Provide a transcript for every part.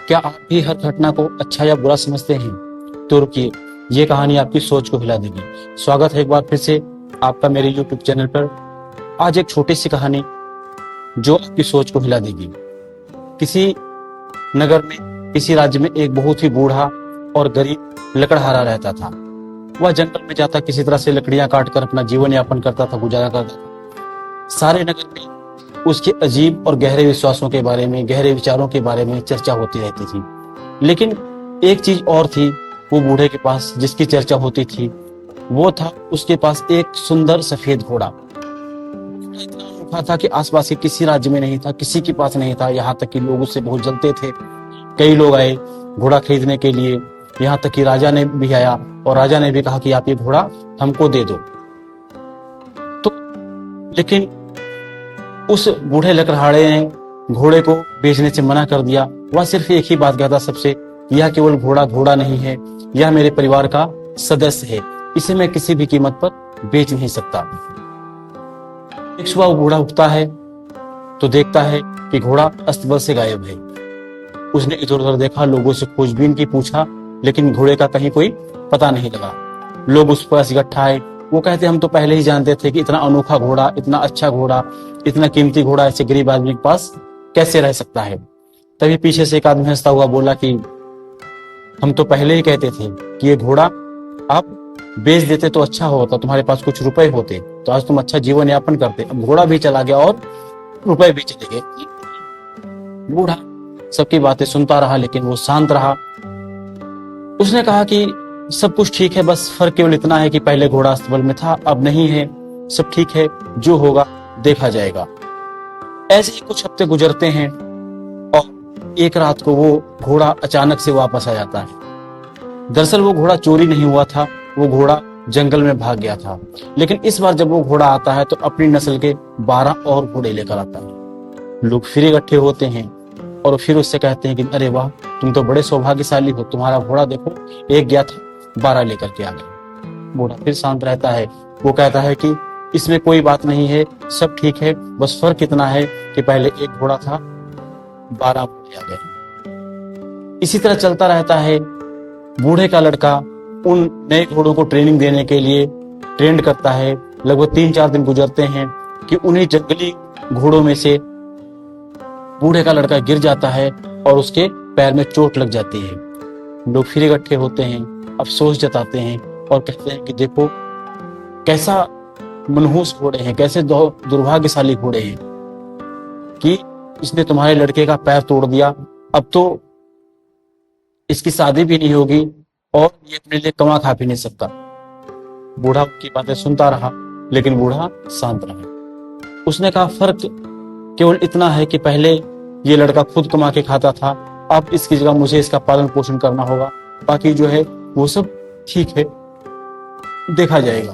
क्या आप भी हर घटना को अच्छा या बुरा समझते हैं? तो रुकिए, ये कहानी आपकी सोच को हिला देगी। स्वागत है एक बार फिर से आपका मेरे YouTube चैनल पर। आज एक छोटी सी कहानी जो आपकी सोच को हिला देगी। किसी नगर में, किसी राज्य में एक बहुत ही बूढ़ा और गरीब लकड़हारा रहता था। वह जंगल में जाता, किसी तरह से लकड़ियां काटकर अपना जीवन यापन करता था, गुजारा करता था। सारे नगर में उसके अजीब और गहरे विश्वासों के बारे में, गहरे विचारों के बारे में चर्चा होती रहती थी। लेकिन एक चीज और थी वो बूढ़े के पास, जिसकी चर्चा होती थी। वो था उसके पास एक सुंदर सफेद घोड़ा। इतना अनोखा था कि आसपास के किसी राज्य में नहीं था, किसी के पास नहीं था। यहाँ तक कि लोग उससे बहुत जलते थे। कई लोग आए घोड़ा खरीदने के लिए, यहाँ तक कि राजा ने भी आया और राजा ने भी कहा कि आप ये घोड़ा हमको दे दो। तो लेकिन उस बूढ़े लकड़हारे ने घोड़े को बेचने से मना कर दिया। वह सिर्फ एक ही बात कहता सबसे, यह केवल घोड़ा नहीं है, यह मेरे परिवार का सदस्य है, इसे मैं किसी भी कीमत पर बेच नहीं सकता। एक सुबह वो बूढ़ा उठता है तो देखता है कि घोड़ा अस्तबल से गायब है। उसने इधर उधर देखा, लोगों से खोजबीन की, पूछा, लेकिन घोड़े का कहीं कोई पता नहीं लगा। लोग उस पर इकट्ठा आए। वो कहते हम तो पहले ही जानते थे कि इतना अनोखा घोड़ा, इतना अच्छा घोड़ा, इतना कीमती घोड़ा ऐसे गरीब आदमी के पास कैसे रह सकता है। तभी पीछे से एक आदमी हंसता हुआ बोला कि हम तो पहले ही कहते थे कि ये घोड़ा आप बेच देते तो अच्छा होता, तुम्हारे पास कुछ रुपए होते तो आज तुम अच्छा जीवन यापन करते। अब घोड़ा भी चला गया और रुपए भी चले गए। बूढ़ा सबकी बातें सुनता रहा, लेकिन वो शांत रहा। उसने कहा कि सब कुछ ठीक है, बस फर्क केवल इतना है कि पहले घोड़ा अस्तबल में था, अब नहीं है। सब ठीक है, जो होगा देखा जाएगा। ऐसे ही कुछ हफ्ते गुजरते हैं और एक रात को वो घोड़ा अचानक से वापस आ जाता है। दरअसल वो घोड़ा चोरी नहीं हुआ था, वो घोड़ा जंगल में भाग गया था। लेकिन इस बार जब वो घोड़ा आता है तो अपनी नस्ल के 12 और घोड़े लेकर आता है। लोग फिर इकट्ठे होते हैं और फिर उससे कहते हैं कि अरे वाह, तुम तो बड़े सौभाग्यशाली हो, तुम्हारा घोड़ा देखो, एक गया था 12 लेकर के आ गए। बूढ़ा फिर शांत रहता है। वो कहता है कि इसमें कोई बात नहीं है, सब ठीक है, बस फर्क इतना है कि पहले एक घोड़ा था, 12 घोड़े आ गए। इसी तरह चलता रहता है। बूढ़े का लड़का उन नए घोड़ों को ट्रेनिंग देने के लिए ट्रेंड करता है। लगभग 3-4 दिन गुजरते हैं कि उन्हीं जंगली घोड़ों में से बूढ़े का लड़का गिर जाता है और उसके पैर में चोट लग जाती है। लोग फिर इकट्ठे होते हैं, अफसोस जताते हैं और कहते हैं कि देखो कैसा मनहूस घोड़े हैं, कैसे दुर्भाग्यशाली घोड़े हैं कि इसने तुम्हारे लड़के का पैर तोड़ दिया। अब तो इसकी शादी भी नहीं होगी और ये अपने लिए कमा खा भी नहीं सकता। बूढ़ा उनकी बातें सुनता रहा, लेकिन बूढ़ा शांत रहा। उसने कहा फर्क केवल इतना है कि पहले ये लड़का खुद कमा के खाता था, अब इसकी जगह मुझे इसका पालन पोषण करना होगा। बाकी जो है वो सब ठीक है, देखा जाएगा।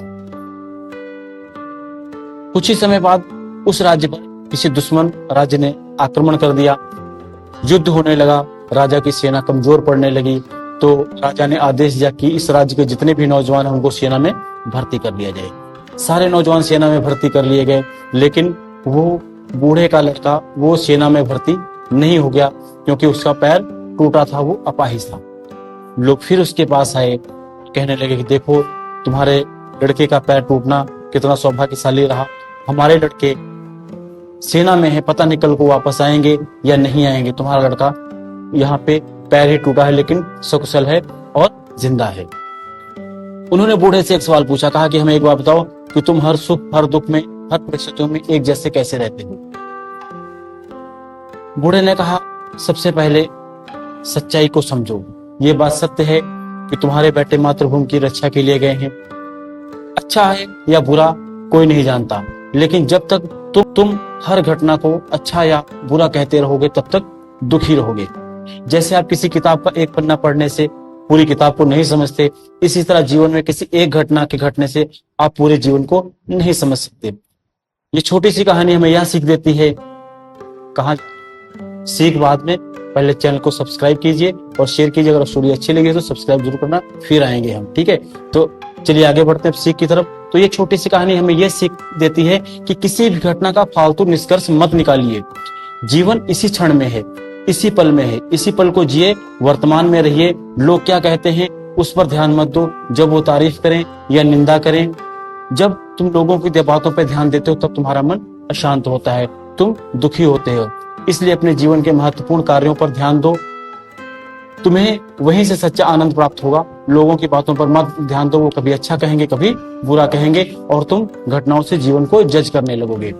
कुछ ही समय बाद उस राज्य पर किसी दुश्मन राज्य ने आक्रमण कर दिया। युद्ध होने लगा, राजा की सेना कमजोर पड़ने लगी। तो राजा ने आदेश दिया कि इस राज्य के जितने भी नौजवान हैं उनको सेना में भर्ती कर लिया जाए। सारे नौजवान सेना में भर्ती कर लिए गए, लेकिन वो बूढ़े का लड़का वो सेना में भर्ती नहीं हो गया क्योंकि उसका पैर टूटा था, वो अपाहिज था। लोग फिर उसके पास आए, कहने लगे कि देखो तुम्हारे लड़के का पैर टूटना कितना सौभाग्यशाली रहा, हमारे लड़के सेना में है, पता नहीं कल को वापस आएंगे या नहीं आएंगे। तुम्हारा लड़का यहाँ पे पैर ही टूटा है लेकिन सकुशल है और जिंदा है। उन्होंने बूढ़े से एक सवाल पूछा, कहा कि हमें एक बात बताओ कि तुम हर सुख हर दुख में, हर परिस्थितियों में एक जैसे कैसे रहते हो। बूढ़े ने कहा सबसे पहले सच्चाई को समझो। ये बात सत्य है कि तुम्हारे बेटे मातृभूमि की रक्षा के लिए गए हैं। अच्छा है या बुरा कोई नहीं जानता, लेकिन जब तक तुम हर घटना को अच्छा या बुरा कहते रहोगे तब तक दुखी रहोगे। जैसे आप किसी किताब का एक पन्ना पढ़ने से पूरी किताब को नहीं समझते, इसी तरह जीवन में किसी एक घटना के घटने से आप पूरे जीवन को नहीं समझ सकते। ये छोटी सी कहानी हमें यह सीख देती है। कहा सीख बाद में, पहले चैनल को सब्सक्राइब कीजिए और शेयर कीजिए। अगर स्टोरी अच्छी लगी तो सब्सक्राइब जरूर करना, फिर आएंगे हम, ठीक है। तो चलिए आगे बढ़ते हैं सीख की तरफ। तो ये छोटी सी कहानी हमें यह सीख देती है कि किसी भी घटना का फालतू निष्कर्ष मत निकालिए। जीवन इसी क्षण में है, इसी पल में है, इसी पल को जिए, वर्तमान में रहिए। लोग क्या कहते हैं उस पर ध्यान मत दो, जब वो तारीफ करें या निंदा करें। जब तुम लोगों की बातों पर ध्यान देते हो तब तुम्हारा मन अशांत होता है, तुम दुखी होते हो। इसलिए अपने जीवन के महत्वपूर्ण कार्यों पर ध्यान दो, तुम्हें वहीं से सच्चा आनंद प्राप्त होगा। लोगों की बातों पर मत ध्यान दो, वो कभी अच्छा कहेंगे कभी बुरा कहेंगे, और तुम घटनाओं से जीवन को जज करने लगोगे।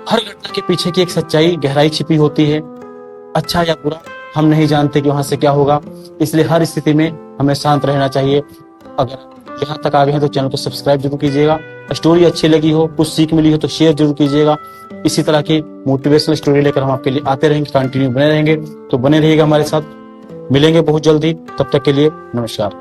हर घटना के पीछे की एक सच्चाई, गहराई छिपी होती है। अच्छा या बुरा हम नहीं जानते कि वहां से क्या होगा, इसलिए हर स्थिति में हमें शांत रहना चाहिए। अगर यहाँ तक आ गए हैं तो चैनल को सब्सक्राइब जरूर कीजिएगा। स्टोरी अच्छी लगी हो, कुछ सीख मिली हो तो शेयर जरूर कीजिएगा। इसी तरह की मोटिवेशनल स्टोरी लेकर हम आपके लिए आते रहेंगे, कंटिन्यू बने रहेंगे। तो बने रहिएगा हमारे साथ, मिलेंगे बहुत जल्दी। तब तक के लिए नमस्कार।